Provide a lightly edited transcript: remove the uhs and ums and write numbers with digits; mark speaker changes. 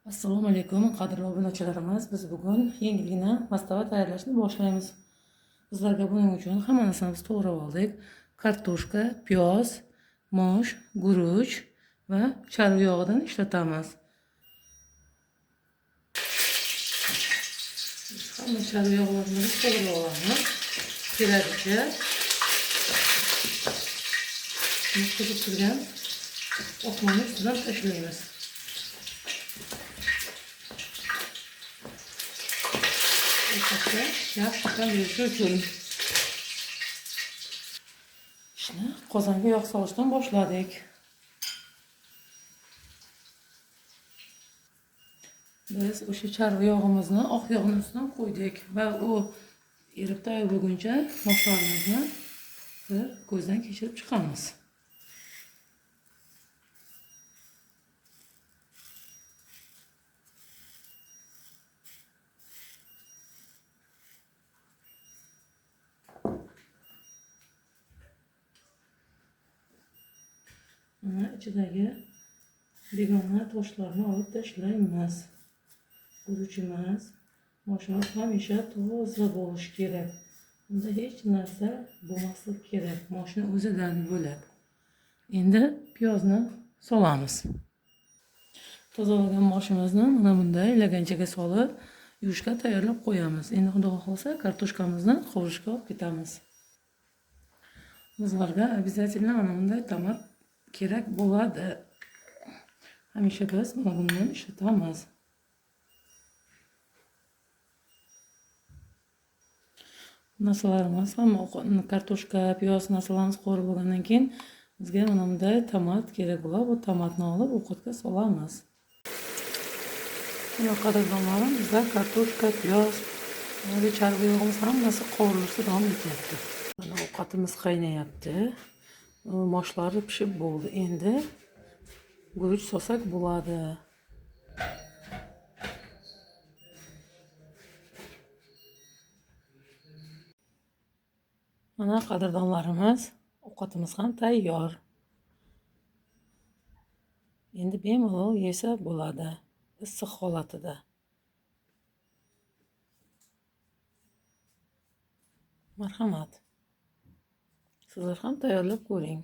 Speaker 1: Assalomu alaykum, qadrli obunachilarimiz. Biz bugun yengilgina mastava tayyorlashni boshlaymiz. Sizlarga buning uchun hamma narsani biz to'g'rab oldik. Kartoshka, piyoz, mosh, guruch va chorva yog'idan ishlatamiz. Hamma chorva yog'larini to'g'rab olamiz. Keraklicha qizib turgan o'qmani ustidan tashlaymiz. Yaxshi qandirish uchun ishni qozonga yog' solishdan boshladik. Biz o'sha chorva yog'imizni oq yog'ning ustidan qo'ydik va u erib tayyor bo'lguncha moshlarimizni bir ko'zdan kechirib chiqamiz. İçidagi begona toshlarni olib tashlaymiz. Guruchimiz, moshimiz hamisha toza bo'lishi kerak. Bunda hech narsa bo'lmasligi kerak. Moshning o'zidan bo'lib. Endi piyozni solamiz. Tozalagan moshimizni mana bunday laganchaga solib, yuvishga tayyorlab qo'yamiz. Endi xudo xohlasa kartoshkamizni qovurishga olib ketamiz. Bizlarga обязательно mana bunday tomat kerak bo'ladi. Hamisha biz mana bundan ishlatamiz. Narsalarimiz hamma kartoshka, piyoz narsalarimiz qovurib bo'lgandan keyin bizga mana bunday tomat kerak bo'ladi. Bu tomatni olib ovqatga solamiz. Mana qadrdonlarim, bizlar kartoshka, piyoz va chorva yog'imiz hammasi qovurilishda davom etyapti. Mana ovqatimiz qaynayapti. Moshlari pishib bo'ldi. Endi guruch solsak bo'ladi. Mana qadrdonlarimiz, ovqatimiz ham tayyor. Endi bemalol yesa bo'ladi, issiq holatida. Marhamat. Sizlar ham tayyorlab ko'ring.